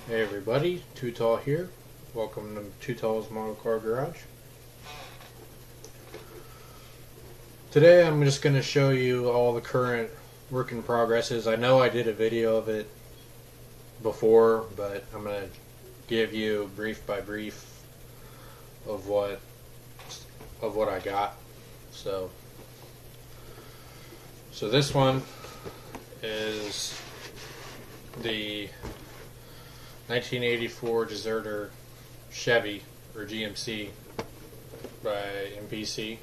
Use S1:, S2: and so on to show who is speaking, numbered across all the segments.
S1: Hey everybody, Too Tall here. Welcome to Too Tall's Model Car Garage. Today I'm just going to show you all the current work in progresses. I know I did a video of it before, but I'm going to give you brief by brief of what I got. So this one is the 1984 Deserter Chevy, or GMC, by MPC.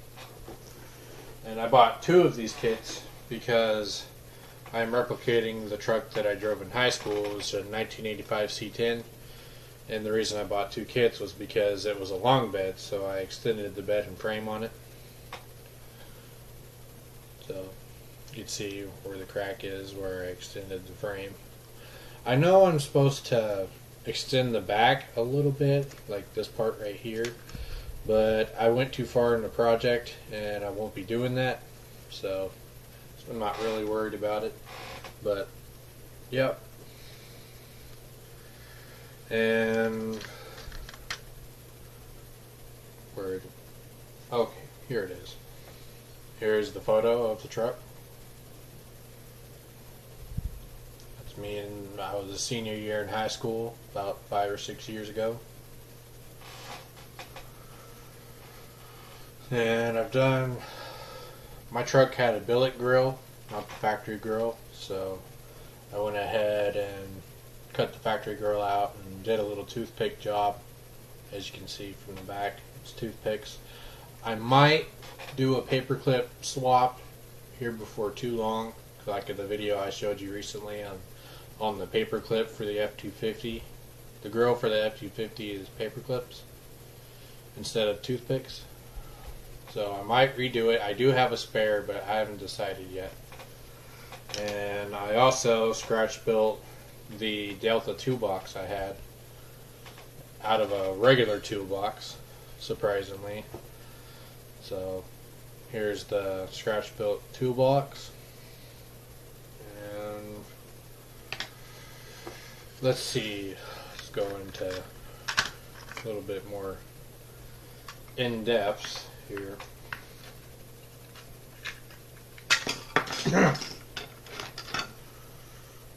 S1: And I bought two of these kits because I'm replicating the truck that I drove in high school. It was a 1985 C10. And the reason I bought two kits was because it was a long bed, so I extended the bed and frame on it. So you can see where the crack is, where I extended the frame. I know I'm supposed to extend the back a little bit, like this part right here, but I went too far in the project and I won't be doing that, so I'm not really worried about it. But yep. And okay, here it is. Here's the photo of the truck. Me, and I was a senior year in high school about 5 or 6 years ago. And my truck had a billet grill, not the factory grill, so I went ahead and cut the factory grill out and did a little toothpick job. As you can see from the back, it's toothpicks. I might do a paperclip swap here before too long, like in the video I showed you recently on the paperclip for the F-250. The grill for the F-250 is paperclips instead of toothpicks. So I might redo it. I do have a spare, but I haven't decided yet. And I also scratch built the Delta toolbox I had out of a regular toolbox, surprisingly. So here's the scratch built toolbox. And let's see, let's go into a little bit more in-depth here.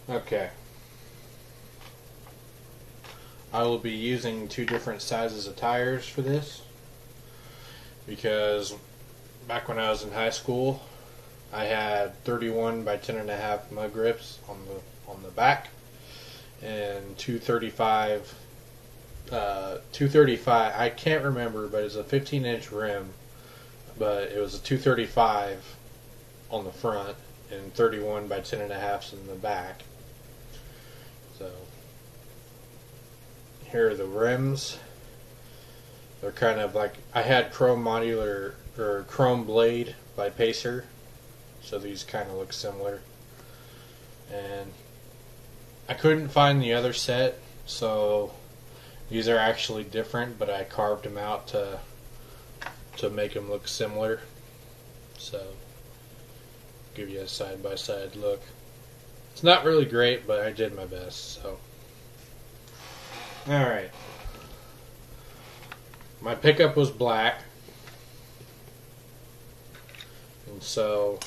S1: Okay. I will be using two different sizes of tires for this because back when I was in high school I had 31 by 10.5 mud grips on the back, and 235, I can't remember, but it's a 15-inch rim, but it was a 235 on the front and 31 by 10.5s in the back. So here are the rims. They're kind of like, I had chrome modular or chrome blade by Pacer, so these kind of look similar. And I couldn't find the other set, so these are actually different, but I carved them out to make them look similar. So give you a side-by-side look. It's not really great, but I did my best. So alright. My pickup was black, and so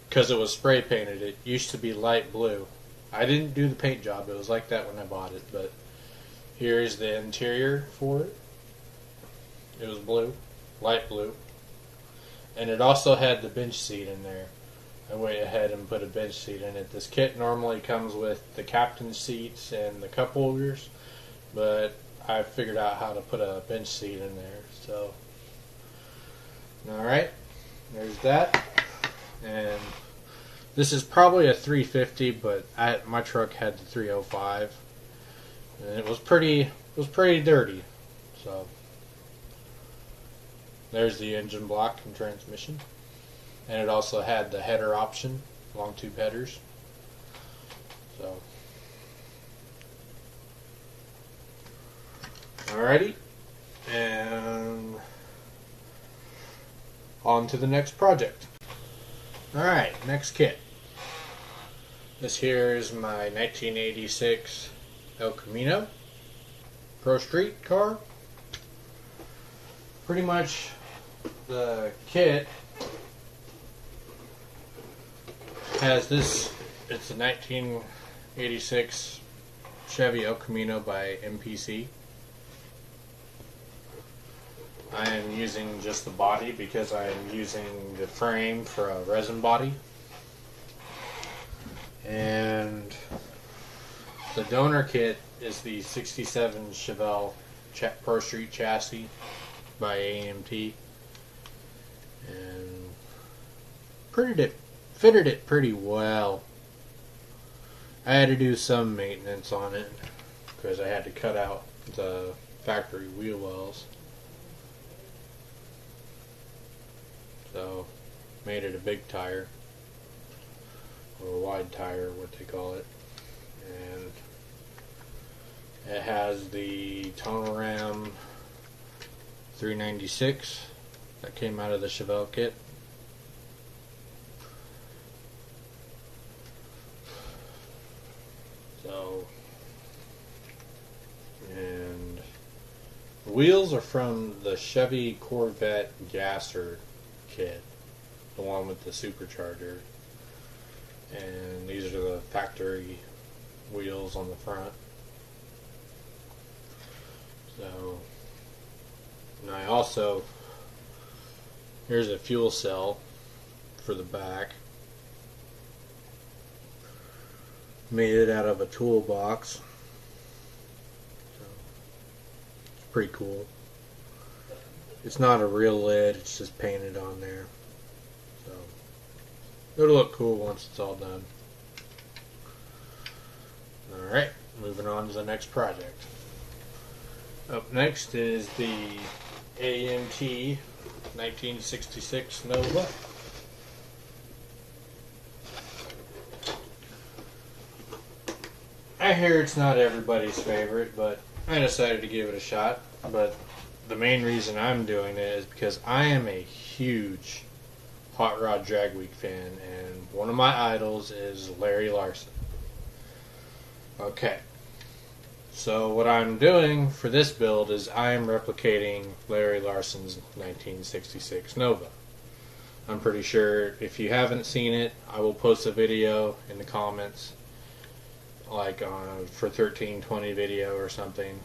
S1: because it was spray painted, it used to be light blue. I didn't do the paint job, it was like that when I bought it, but here's the interior for it. It was blue, light blue, and it also had the bench seat in there. I went ahead and put a bench seat in it. This kit normally comes with the captain's seats and the cup holders, but I figured out how to put a bench seat in there. So alright, there's that. And this is probably a 350, but my truck had the 305, and it was pretty dirty. So there's the engine block and transmission, and it also had the header option, long tube headers. So alrighty, and on to the next project. Alright, next kit. This here is my 1986 El Camino Pro Street car. Pretty much the kit has this. It's a 1986 Chevy El Camino by MPC. I am using just the body because I am using the frame for a resin body. And the donor kit is the 67 Chevelle Pro Street chassis by AMT. And fitted it pretty well. I had to do some maintenance on it because I had to cut out the factory wheel wells. So, made it a big tire, or a wide tire, what they call it. And it has the tonal ram 396 that came out of the Chevelle kit. So, and the wheels are from the Chevy Corvette Gasser kit, the one with the supercharger, and these are the factory wheels on the front. So, and I also, here's a fuel cell for the back. Made it out of a toolbox. So, it's pretty cool. It's not a real lid, it's just painted on there. So, it'll look cool once it's all done. Alright, moving on to the next project. Up next is the AMT 1966 Nova. I hear it's not everybody's favorite, but I decided to give it a shot. But the main reason I'm doing it is because I am a huge Hot Rod Drag Week fan, and one of my idols is Larry Larson. Okay, so what I'm doing for this build is I'm replicating Larry Larson's 1966 Nova. I'm pretty sure if you haven't seen it, I will post a video in the comments, like for 1320 video or something,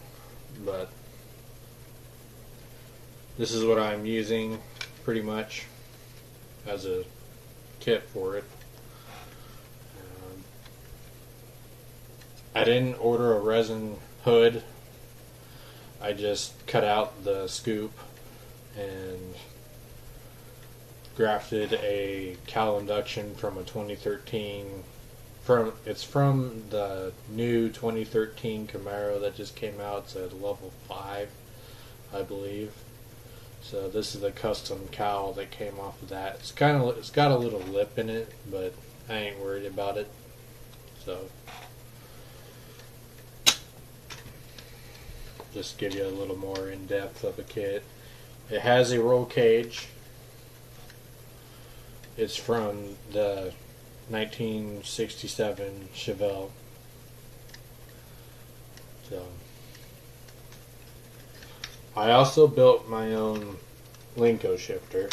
S1: but this is what I'm using pretty much as a kit for it. I didn't order a resin hood. I just cut out the scoop and grafted a cowl induction from a 2013. It's from the new 2013 Camaro that just came out. It's at level 5, I believe. So this is a custom cowl that came off of that. It's got a little lip in it, but I ain't worried about it. So just give you a little more in depth of a kit. It has a roll cage. It's from the 1967 Chevelle. So I also built my own Linko shifter.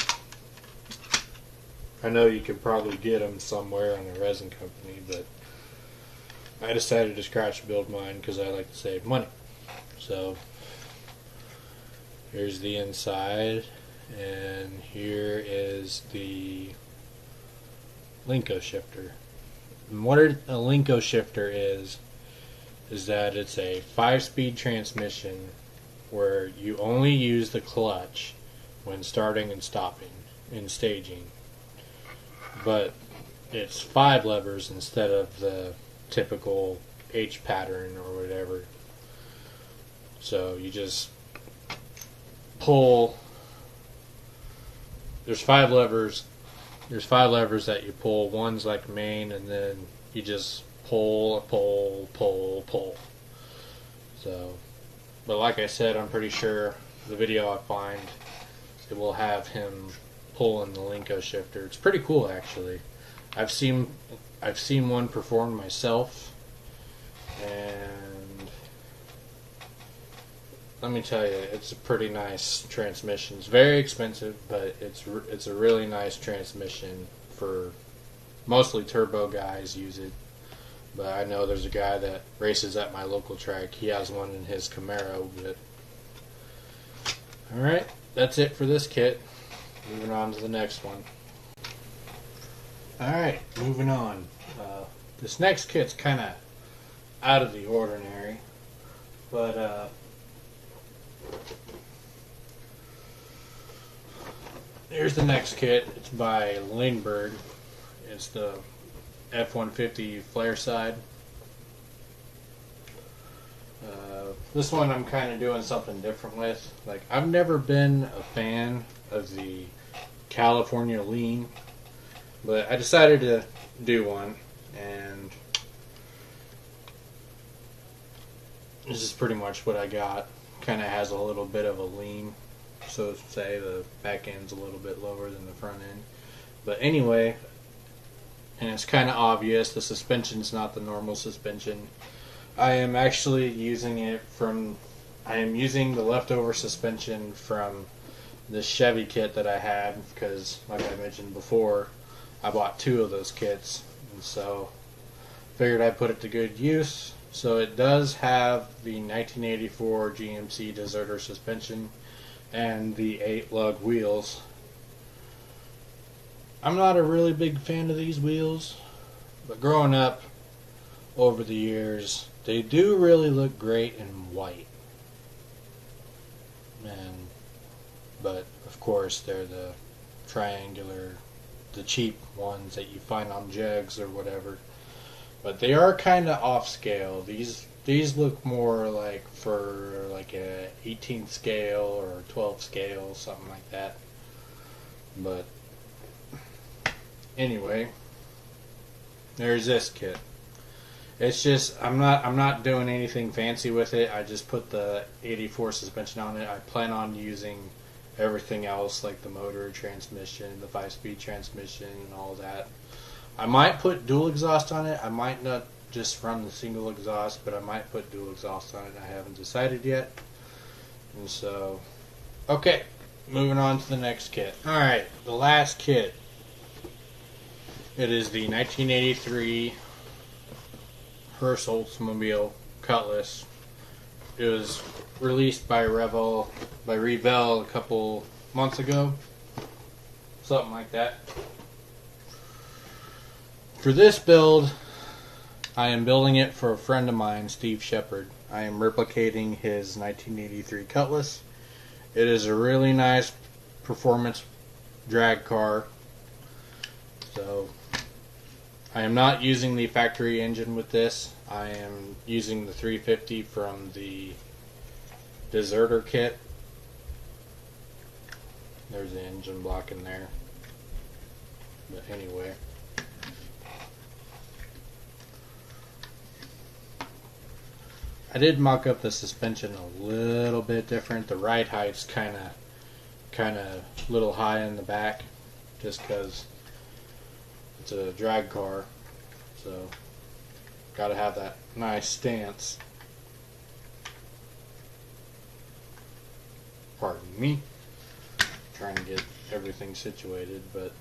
S1: I know you could probably get them somewhere on a resin company, but I decided to scratch build mine because I like to save money. So here's the inside, and here is the Linko shifter. And what a Linko shifter is that it's a 5-speed transmission where you only use the clutch when starting and stopping in staging, but it's 5 levers instead of the typical H pattern or whatever. So you just pull. There's 5 levers. There's 5 levers that you pull. One's like main, and then you just pull. So, but like I said, I'm pretty sure the video I find, it will have him pulling the Linko shifter. It's pretty cool, actually. I've seen one performed myself, and let me tell you, it's a pretty nice transmission. It's very expensive, but it's a really nice transmission for mostly turbo guys use it. But I know there's a guy that races at my local track. He has one in his Camaro. But all right, that's it for this kit. Moving on to the next one. All right, moving on. This next kit's kind of out of the ordinary, but here's the next kit. It's by Lindbergh. It's the F-150 flare side. This one I'm kind of doing something different with. Like, I've never been a fan of the California lean, but I decided to do one, and this is pretty much what I got. Kind of has a little bit of a lean, so to say. The back end's a little bit lower than the front end. But anyway, and it's kind of obvious, the suspension's not the normal suspension. I am actually using I am using the leftover suspension from the Chevy kit that I had, because, like I mentioned before, I bought 2 of those kits, and so figured I'd put it to good use. So it does have the 1984 GMC Deserter suspension and the 8-lug wheels. I'm not a really big fan of these wheels, but growing up over the years, they do really look great in white. But of course they're the triangular, the cheap ones that you find on Jegs or whatever. But they are kind of off scale. These look more like for like a 18th scale or 12th scale, something like that. But anyway, there's this kit. It's just I'm not doing anything fancy with it. I just put the 84 suspension on it. I plan on using everything else, like the motor, transmission, the 5-speed transmission, and all that. I might put dual exhaust on it. I might not just run the single exhaust, but I might put dual exhaust on it. I haven't decided yet. And so, okay, moving on to the next kit. Alright, the last kit. It is the 1983 Hearst Oldsmobile Cutlass. It was released by Revell a couple months ago. Something like that. For this build, I am building it for a friend of mine, Steve Shepard. I am replicating his 1983 Cutlass. It is a really nice performance drag car. So, I am not using the factory engine with this. I am using the 350 from the Deserter kit. There's the engine block in there. But anyway. I did mock up the suspension a little bit different. The ride height's kind of a little high in the back, just because it's a drag car, so got to have that nice stance. Pardon me, trying to get everything situated, but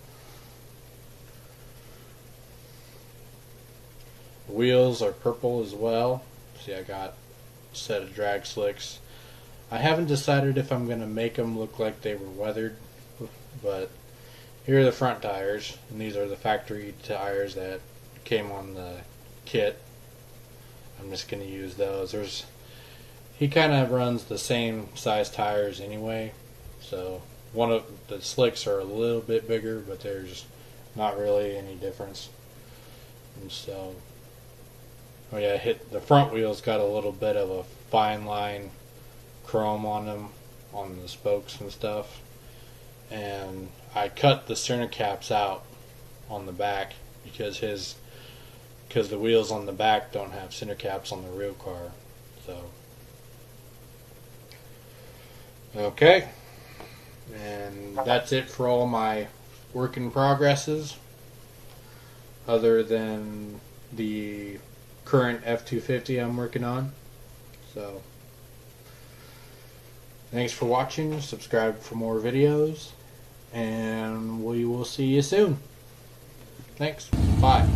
S1: the wheels are purple as well. See, I got set of drag slicks. I haven't decided if I'm going to make them look like they were weathered, but here are the front tires, and these are the factory tires that came on the kit. I'm just going to use those. He kind of runs the same size tires anyway, so one of the slicks are a little bit bigger, but there's not really any difference. And so, oh yeah, the front wheels got a little bit of a fine line chrome on them, on the spokes and stuff. And I cut the center caps out on the back because the wheels on the back don't have center caps on the real car. So, okay, and that's it for all my work in progresses, other than the current F-250 I'm working on. So, Thanks for watching. Subscribe for more videos, and we will see you soon. Thanks. Bye.